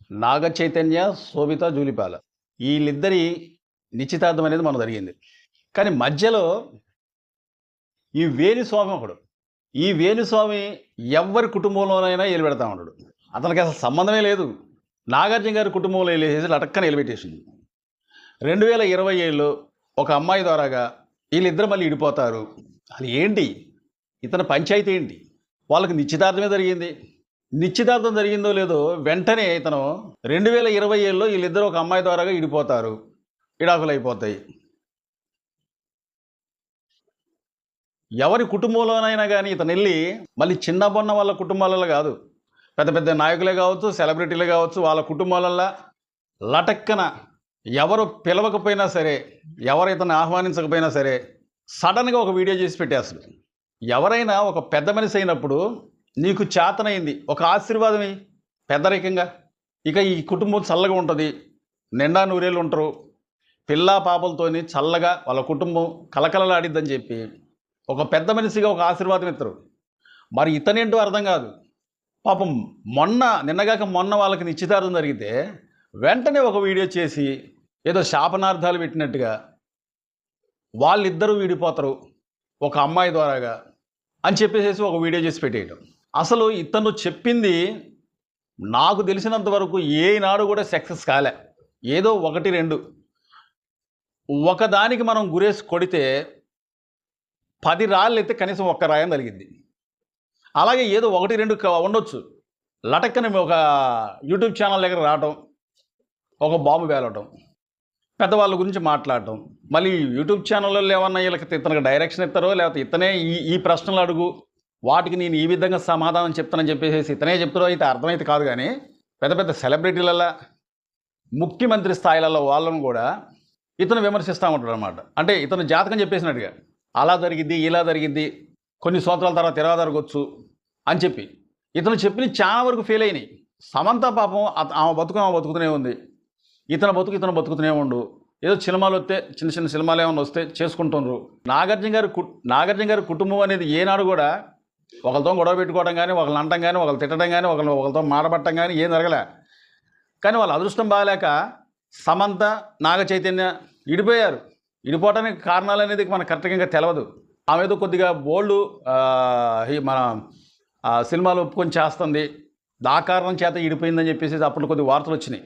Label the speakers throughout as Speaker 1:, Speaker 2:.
Speaker 1: నాగ చైతన్య, శోభిత జూలిపాల వీళ్ళిద్దరి నిశ్చితార్థం అనేది మనకు జరిగింది. కానీ మధ్యలో ఈ వేణుస్వామి ఒకడు. ఈ వేణుస్వామి ఎవ్వరి కుటుంబంలోనైనా ఎలిపెడతా ఉన్నాడు. అతనికి అసలు సంబంధమే లేదు. నాగార్జున గారి కుటుంబంలో వెళ్ళేసి లటక్కన ఎలిపెట్టేసింది. 2027లో ఒక అమ్మాయి ద్వారాగా వీళ్ళిద్దరు మళ్ళీ విడిపోతారు. అది ఏంటి ఇతని పంచాయతీ ఏంటి? వాళ్ళకి నిశ్చితార్థమే జరిగింది. నిశ్చితార్థం జరిగిందో లేదో వెంటనే ఇతను 2027లో వీళ్ళిద్దరు ఒక అమ్మాయి ద్వారాగా విడిపోతారు, విడాకులు అయిపోతాయి. ఎవరి కుటుంబంలోనైనా కానీ ఇతను వెళ్ళి మళ్ళీ చిన్న బొన్న వాళ్ళ కుటుంబాలలో కాదు, పెద్ద పెద్ద నాయకులే కావచ్చు, సెలబ్రిటీలే కావచ్చు, వాళ్ళ కుటుంబాలల్లో లటక్కన ఎవరు పిలవకపోయినా సరే, ఎవరు ఇతను ఆహ్వానించకపోయినా సరే సడన్గా ఒక వీడియో చేసి పెట్టేస్తారు. ఎవరైనా ఒక పెద్ద మనిషి అయినప్పుడు నీకు చేతనైంది ఒక ఆశీర్వాదం పెద్దరికంగా, ఇక ఈ కుటుంబం చల్లగా ఉంటుంది, నిండా నూరేళ్ళు ఉంటారు, పిల్లా పాపలతోని చల్లగా వాళ్ళ కుటుంబం కలకలలాడిద్దని చెప్పి ఒక పెద్ద మనిషిగా ఒక ఆశీర్వాదం ఇస్తారు. మరి ఇతనేంటో అర్థం కాదు. పాపం నిన్నగాక మొన్న వాళ్ళకి నిశ్చితార్థం జరిగితే వెంటనే ఒక వీడియో చేసి ఏదో శాపనార్థాలు పెట్టినట్టుగా వాళ్ళిద్దరూ విడిపోతారు ఒక అమ్మాయి ద్వారాగా అని చెప్పేసి ఒక వీడియో చేసి పెట్టేయడం. అసలు ఇతను చెప్పింది నాకు తెలిసినంత వరకు ఏనాడు కూడా సక్సెస్ కాలే. ఏదో 1-2 ఒకదానికి మనం గురేసి కొడితే 10 రాళ్ళు అయితే కనీసం 1 రాయం తగిలింది. అలాగే ఏదో 1-2 ఉండొచ్చు, లటక్కని ఒక యూట్యూబ్ ఛానల్ దగ్గర రావటం, ఒక బాంబు వేలటం, పెద్దవాళ్ళ గురించి మాట్లాడటం, మళ్ళీ యూట్యూబ్ ఛానల్లో ఏమన్నా వీళ్ళకి ఇతనికి డైరెక్షన్ ఇస్తారో లేకపోతే ఇతనే ఈ ప్రశ్నలు అడుగు వాటికి నేను ఈ విధంగా సమాధానం చెప్తానని చెప్పేసి ఇతనే చెప్తారో అయితే అర్థమైతే కాదు. కానీ పెద్ద పెద్ద సెలబ్రిటీలలో, ముఖ్యమంత్రి స్థాయిలలో వాళ్ళను కూడా ఇతను విమర్శిస్తూ ఉంటాడు అనమాట. అంటే ఇతను జాతకం చెప్పేసినట్టుగా అలా జరిగిద్ది, ఇలా జరిగిద్ది, కొన్ని సంవత్సరాల తర్వాత తిరగా జరగవచ్చు అని చెప్పి ఇతను చెప్పిన చాలా వరకు ఫెయిల్ అయినాయి. సమంత పాపం ఆమె బతుకుతూనే ఉంది, ఇతను బతుకుతూనే ఉండు. ఏదో సినిమాలు వస్తే చిన్న చిన్న సినిమాలు ఏమైనా వస్తే చేసుకుంటున్నారు. నాగార్జున గారి కుటుంబం అనేది ఏనాడు కూడా ఒకరితో గొడవ పెట్టుకోవడం కానీ, ఒకరిని అంటం కానీ, ఒకరు తిట్టడం కానీ, ఒకరితో మాటపట్టడం కానీ ఏం జరగలే. కానీ వాళ్ళ అదృష్టం బాగాలేక సమంత, నాగ చైతన్య విడిపోయారు. విడిపోవడానికి కారణాలు అనేది మనకు కరెక్ట్గా తెలియదు. ఆమె ఏదో కొద్దిగా బోల్డ్ మన సినిమాలు ఒప్పుకొని చేస్తుంది, దా కారణం చేత విడిపోయిందని చెప్పేసి అప్పుడు కొద్ది వార్తలు వచ్చినాయి.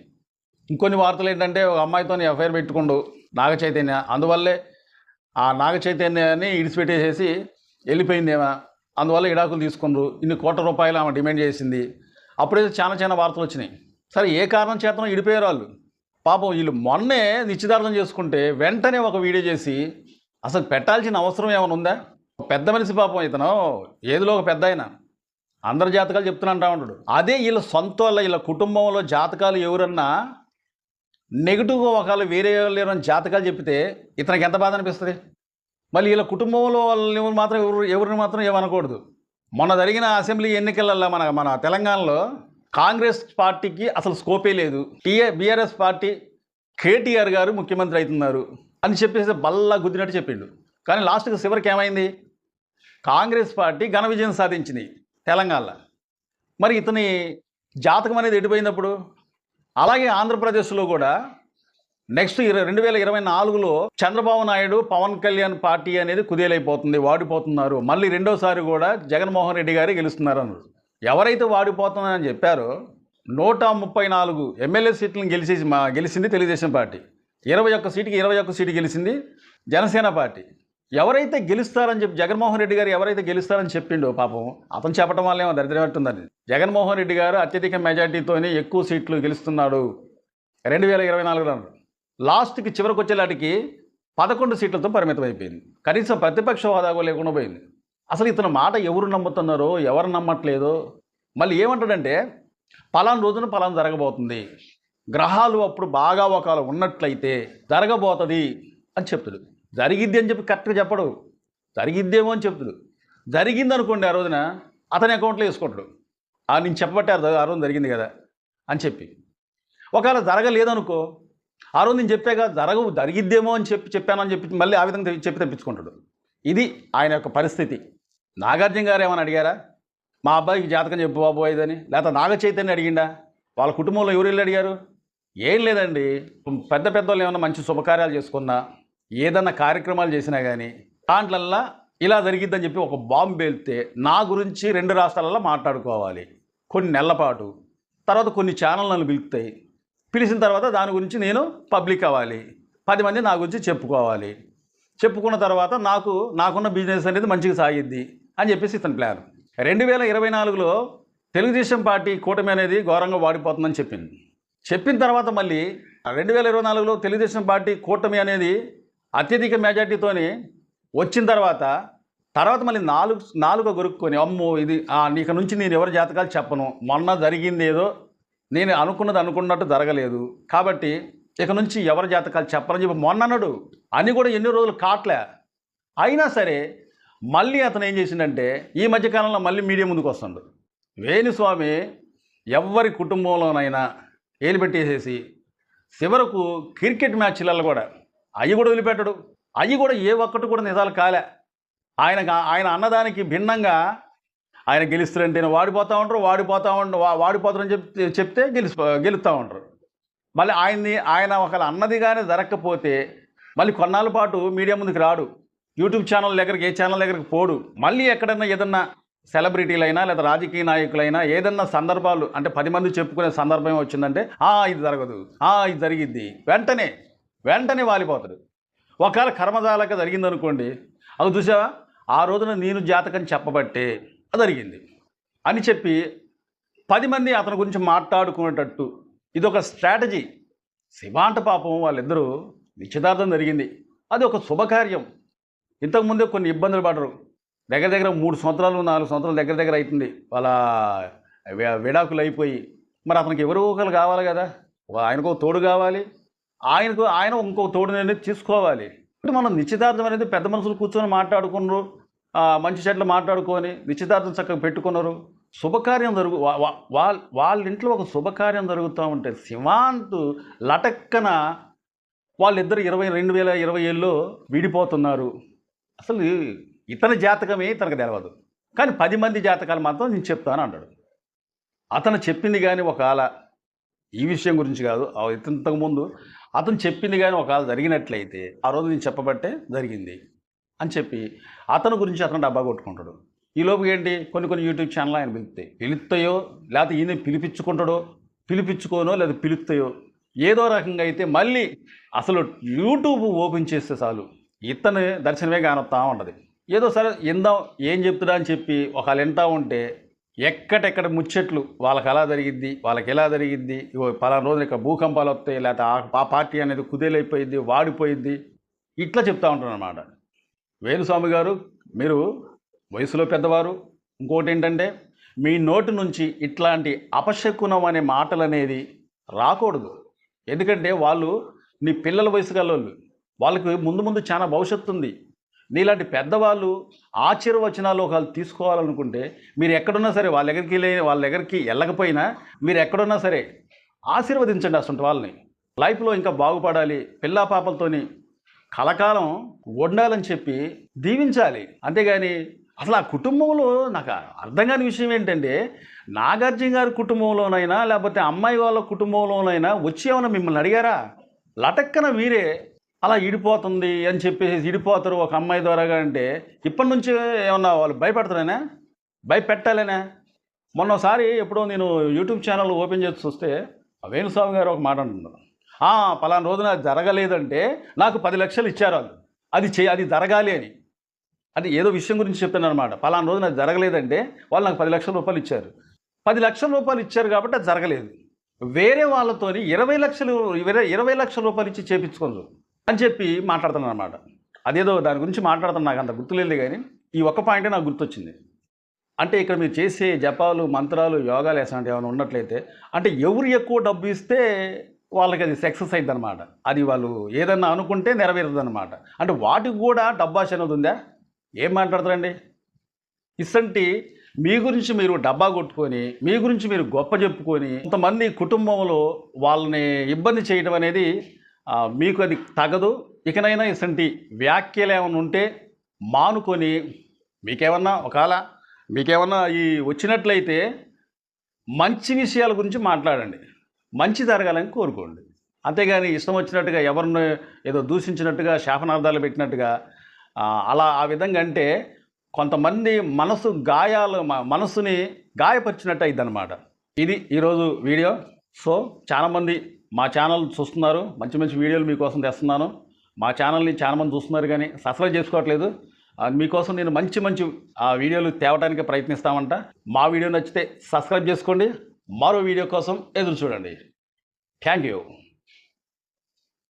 Speaker 1: ఇంకొన్ని వార్తలు ఏంటంటే ఒక అమ్మాయితో ఎఫ్ఐఆర్ పెట్టుకుండు నాగ చైతన్య, అందువల్లే ఆ నాగ చైతన్యాన్ని ఇడిచిపెట్టేసేసి వెళ్ళిపోయిందేమో, అందువల్ల విడాకులు తీసుకుండ్రు, ఇన్ని కోట్ల రూపాయలు ఆమె డిమాండ్ చేసింది. అప్పుడైతే చాలా వార్తలు వచ్చినాయి. సరే ఏ కారణం చేతనో విడిపోయారు వాళ్ళు. పాపం వీళ్ళు మొన్నే నిశ్చితార్థం చేసుకుంటే వెంటనే ఒక వీడియో చేసి అసలు పెట్టాల్సిన అవసరం ఏమైనా ఉందా? పెద్ద మనిషి పాపం ఇతను ఏదిలో ఒక పెద్ద ఆయన, అందరి జాతకాలు చెప్తున్నా ఉంటాడు. అదే వీళ్ళ సొంత వీళ్ళ కుటుంబంలో జాతకాలు ఎవరన్నా నెగిటివ్గా ఒకవేళ వేరే వాళ్ళు జాతకాలు చెప్తే ఇతనికి ఎంత బాధ అనిపిస్తుంది? మళ్ళీ వీళ్ళ కుటుంబంలో వాళ్ళని ఎవరిని మాత్రం ఏమనకూడదు. మొన్న జరిగిన అసెంబ్లీ ఎన్నికలలో మన తెలంగాణలో కాంగ్రెస్ పార్టీకి అసలు స్కోపే లేదు, బీఆర్ఎస్ పార్టీ కేటీఆర్ గారు ముఖ్యమంత్రి అవుతున్నారు అని చెప్పేసి బల్లా గుద్దినట్టు చెప్పిండు. కానీ లాస్ట్కి చివరికి ఏమైంది? కాంగ్రెస్ పార్టీ ఘన విజయం సాధించింది తెలంగాణలో. మరి ఇతని జాతకం అనేది ఎడిపోయినప్పుడు అలాగే ఆంధ్రప్రదేశ్లో కూడా నెక్స్ట్ 2024లో చంద్రబాబు నాయుడు, పవన్ కళ్యాణ్ పార్టీ అనేది కుదేలైపోతుంది, వాడిపోతున్నారు. మళ్ళీ రెండోసారి కూడా జగన్మోహన్ రెడ్డి గారే గెలుస్తున్నారు అన్నారు. ఎవరైతే వాడిపోతున్నారని చెప్పారో 134 ఎమ్మెల్యే సీట్లను గెలిచింది తెలుగుదేశం పార్టీ, 21 సీటుకి 21 సీటు గెలిచింది జనసేన పార్టీ. ఎవరైతే గెలుస్తారని చెప్పి జగన్మోహన్ రెడ్డి గారు ఎవరైతే గెలుస్తారని చెప్పిండో పాపం అతను చెప్పడం వల్ల ఏమో దరిద్రం పట్టుందని. జగన్మోహన్ రెడ్డి గారు అత్యధిక మెజార్టీతోనే ఎక్కువ సీట్లు గెలుస్తున్నాడు 2024లో. లాస్ట్కి చివరికి వచ్చేలాటికి 11 సీట్లతో పరిమితం అయిపోయింది. కనీసం ప్రతిపక్ష హోదా లేకుండా పోయింది. అసలు ఇతని మాట ఎవరు నమ్ముతున్నారో ఎవరు నమ్మట్లేదో. మళ్ళీ ఏమంటాడంటే పలానా రోజున పలానా జరగబోతుంది, గ్రహాలు అప్పుడు బాగా ఒకవేళ ఉన్నట్లయితే జరగబోతుంది అని చెప్తాడు. జరిగిద్ది అని చెప్పి కరెక్ట్గా చెప్పడు, జరిగిద్దేమో అని చెప్తాడు. జరిగింది అనుకోండి ఆ రోజున అతని అకౌంట్లో వేసుకుంటాడు, నేను చెప్పబట్టారు ఆ రోజు జరిగింది కదా అని చెప్పి. ఒకవేళ జరగలేదనుకో, ఆ రోజు నేను చెప్పాక జరిగిద్దేమో అని చెప్పానని చెప్పి మళ్ళీ ఆ విధంగా చెప్పి తెప్పించుకుంటాడు. ఇది ఆయన యొక్క పరిస్థితి. నాగార్జున గారు ఏమని అడిగారా మా అబ్బాయికి జాతకం చెప్పు బాబోయేదని? లేకపోతే నాగ చైతన్య అడిగిండా వాళ్ళ కుటుంబంలో ఎవరు వెళ్ళి అడిగారు? ఏం లేదండి. పెద్ద పెద్దోళ్ళు ఏమన్నా మంచి శుభకార్యాలు చేసుకున్నా, ఏదన్నా కార్యక్రమాలు చేసినా కానీ దాంట్లల్లా ఇలా జరిగిద్దని చెప్పి ఒక బాంబు పేలితే నా గురించి 2 రాష్ట్రాలలో మాట్లాడుకోవాలి కొన్ని నెలల పాటు. తర్వాత కొన్ని ఛానల్ నన్ను పిలుస్తాయి. పిలిచిన తర్వాత దాని గురించి నేను పబ్లిక్ అవ్వాలి. 10 మంది నా గురించి చెప్పుకోవాలి. చెప్పుకున్న తర్వాత నాకున్న బిజినెస్ అనేది మంచిగా సాగిద్ది అని చెప్పేసి ఇతని ప్లాన్. 2024లో తెలుగుదేశం పార్టీ కూటమి అనేది ఘోరంగా వాడిపోతుందని చెప్పింది. చెప్పిన తర్వాత మళ్ళీ 2024లో తెలుగుదేశం పార్టీ కూటమి అనేది అత్యధిక మెజార్టీతోని వచ్చిన తర్వాత మళ్ళీ నాలుగు గొరుక్కొని అమ్మో ఇది ఇక నుంచి నేను ఎవరి జాతకాలు చెప్పను, మొన్న జరిగింది ఏదో నేను అనుకున్నట్టు జరగలేదు కాబట్టి ఇక నుంచి ఎవరి జాతకాలు చెప్పరని చెప్పి మొన్న అన్నాడు. అని కూడా ఎన్ని రోజులు కాట్లే. అయినా సరే మళ్ళీ అతను ఏం చేసిండంటే ఈ మధ్యకాలంలో మళ్ళీ మీడియా ముందుకు వస్తుండు. వేణుస్వామి ఎవరి కుటుంబంలోనైనా ఏలు పెట్టేసేసి చివరకు క్రికెట్ మ్యాచ్లలో కూడా అవి కూడా వదిలిపెట్టడు. అవి కూడా ఏ ఒక్కటి కూడా నిజాలు కాలే. ఆయన అన్నదానికి భిన్నంగా ఆయన గెలుస్తారంటే వాడిపోతారని చెప్తే గెలుస్తూ ఉంటారు. మళ్ళీ ఆయన ఒకవేళ అన్నది కానీ జరగకపోతే మళ్ళీ కొన్నాళ్ళ పాటు మీడియా ముందుకు రాడు. యూట్యూబ్ ఛానల్ దగ్గరికి, ఏ ఛానల్ దగ్గరికి పోడు. మళ్ళీ ఎక్కడన్నా ఏదన్నా సెలబ్రిటీలైనా లేదా రాజకీయ నాయకులైనా ఏదన్నా సందర్భాలు అంటే 10 మంది చెప్పుకునే సందర్భం వచ్చిందంటే ఇది జరగదు, ఇది జరిగిద్ది, వెంటనే వాలిపోతాడు. ఒకవేళ కర్మజాలక జరిగిందనుకోండి, అది చూసావా ఆ రోజున నేను జాతకం చెప్పబట్టే జరిగింది అని చెప్పి 10 మంది అతని గురించి మాట్లాడుకునేటట్టు ఇదొక స్ట్రాటజీ. శివ అంట పాపం వాళ్ళిద్దరూ నిశ్చితార్థం జరిగింది. అది ఒక శుభకార్యం. ఇంతకుముందే కొన్ని ఇబ్బందులు పడరు. దగ్గర 3 సంవత్సరాలు 4 సంవత్సరాలు దగ్గర అవుతుంది వాళ్ళ విడాకులు అయిపోయి. మరి అతనికి ఎవరో ఒకరు కావాలి కదా, ఆయనకు తోడు కావాలి, ఆయన ఇంకో తోడు అనేది తీసుకోవాలి. మనం నిశ్చితార్థం అనేది పెద్ద మనుషులు కూర్చొని మాట్లాడుకున్నారు, మంచి చెట్లు మాట్లాడుకొని నిశ్చితార్థం చక్కగా పెట్టుకున్నారు. శుభకార్యం వాళ్ళ ఇంట్లో ఒక శుభకార్యం జరుగుతూ ఉంటే శివాంత్ లటక్కన వాళ్ళిద్దరు 2020లో విడిపోతున్నారు. అసలు ఇతని జాతకమే తనకు తెలవదు, కానీ 10 మంది జాతకాలు మాత్రం నేను చెప్తాను అంటాడు. అతను చెప్పింది కానీ ఒకవేళ ఈ విషయం గురించి కాదు, ఇంతకుముందు అతను చెప్పింది కానీ ఒకవేళ జరిగినట్లయితే ఆ రోజు నేను చెప్పబట్టే జరిగింది అని చెప్పి అతని గురించి అతను డబ్బా కొట్టుకుంటాడు. ఈలోపు ఏంటి కొన్ని యూట్యూబ్ ఛానల్ ఆయన పిలుస్తాయో లేకపోతే ఈయన పిలిపించుకోనో లేదా పిలుస్తాయో ఏదో రకంగా అయితే మళ్ళీ అసలు యూట్యూబ్ ఓపెన్ చేస్తే చాలు ఇతను దర్శనమే కానొస్తా ఉంటుంది. ఏదో సరే ఇందాం ఏం చెప్తున్నా అని చెప్పి ఒకళ్ళు వింటూ ఉంటే ఎక్కడెక్కడ ముచ్చట్లు వాళ్ళకి ఎలా జరిగిద్ది, వాళ్ళకి ఎలా జరిగిద్ది, పలానా రోజున ఇక భూకంపాలు వస్తాయి, లేకపోతే ఆ పార్టీ అనేది కుదేలైపోయిద్ది, వాడిపోయిద్ది, ఇట్లా చెప్తూ ఉంటారు అన్నమాట. వేణుస్వామి గారు మీరు వయసులో పెద్దవారు. ఇంకోటి ఏంటంటే మీ నోటి నుంచి ఇట్లాంటి అపశకునం అనే మాటలు అనేది రాకూడదు. ఎందుకంటే వాళ్ళు నీ పిల్లల వయసు గల్లోళ్ళు, వాళ్ళకి ముందు చాలా భవిష్యత్తు ఉంది. నీలాంటి పెద్దవాళ్ళు ఆశీర్వచనాలు ఒకళ్ళు తీసుకోవాలనుకుంటే మీరు ఎక్కడున్నా సరే వాళ్ళ దగ్గరికి వెళ్ళకపోయినా మీరు ఎక్కడున్నా సరే ఆశీర్వదించండి. అసలు వాళ్ళని లైఫ్లో ఇంకా బాగుపడాలి, పిల్లా పాపలతోని కలకాలం ఉండాలని చెప్పి దీవించాలి. అంతేగాని అసలు ఆ కుటుంబంలో నాకు అర్థం కాని విషయం ఏంటంటే నాగార్జున గారి కుటుంబంలోనైనా లేకపోతే అమ్మాయి వాళ్ళ కుటుంబంలోనైనా వచ్చి ఏమన్నా మిమ్మల్ని అడిగారా? లటక్కన మీరే అలా ఇడిపోతుంది అని చెప్పేసి ఇడిపోతారు ఒక అమ్మాయి ద్వారాగా అంటే ఇప్పటి నుంచి ఏమన్నా వాళ్ళు భయపడతారేనా? భయపెట్టాలేనా? మొన్నసారి ఎప్పుడో నేను యూట్యూబ్ ఛానల్ ఓపెన్ చేసి చూస్తే వేణుస్వామి గారు ఒక మాట అంటున్నారు, పలానా రోజున జరగలేదంటే నాకు 10 లక్షలు ఇచ్చారు వాళ్ళు, అది జరగాలి అని. అది ఏదో విషయం గురించి చెప్తాను అనమాట. పలానా రోజున అది జరగలేదంటే వాళ్ళు నాకు 10 లక్షల రూపాయలు ఇచ్చారు. 10 లక్షల రూపాయలు ఇచ్చారు కాబట్టి అది జరగలేదు. వేరే వాళ్ళతోని 20 లక్షల రూపాయలు ఇచ్చి చేపించుకోండి అని చెప్పి మాట్లాడుతున్నాను అనమాట. అదేదో దాని గురించి మాట్లాడుతాను, నాకు అంత గుర్తులేదు కానీ ఈ ఒక్క పాయింటే నాకు గుర్తొచ్చింది. అంటే ఇక్కడ మీరు చేసే జపాలు, మంత్రాలు, యోగాలు వేసాంటి ఏమైనా ఉన్నట్లయితే అంటే ఎవరు ఎక్కువ డబ్బు ఇస్తే వాళ్ళకి అది సక్సెస్ అయింది అనమాట. అది వాళ్ళు ఏదన్నా అనుకుంటే నెరవేరుతుంది అనమాట. అంటే వాటికి కూడా డబ్బాష అనేది ఉందా? ఏం మాట్లాడతారండి? ఇసంటి మీ గురించి మీరు డబ్బా కొట్టుకొని మీ గురించి మీరు గొప్ప చెప్పుకొని కొంతమంది కుటుంబంలో వాళ్ళని ఇబ్బంది చేయడం అనేది మీకు అది తగదు. ఇకనైనా ఇసంటి వ్యాఖ్యలు ఏమైనా ఉంటే మానుకొని మీకేమన్నా ఈ వచ్చినట్లయితే మంచి విషయాల గురించి మాట్లాడండి. మంచి జరగాలని కోరుకోండి. అంతేగాని ఇష్టం వచ్చినట్టుగా ఎవరిని ఏదో దూషించినట్టుగా శాపనార్థాలు పెట్టినట్టుగా అలా ఆ విధంగా అంటే కొంతమంది మనసుని గాయపరిచినట్టు అయిందనమాట. ఇది ఈరోజు వీడియో. సో చాలామంది మా ఛానల్ చూస్తున్నారు, మంచి మంచి వీడియోలు మీకోసం తెస్తున్నాను. మా ఛానల్ని చాలామంది చూస్తున్నారు కానీ సబ్స్క్రైబ్ చేసుకోవట్లేదు. మీకోసం నేను మంచి మంచి వీడియోలు తేవడానికి ప్రయత్నిస్తామంట. మా వీడియో నచ్చితే సబ్స్క్రైబ్ చేసుకోండి. మరో వీడియో కోసం ఎదురు చూడండి. Thank you.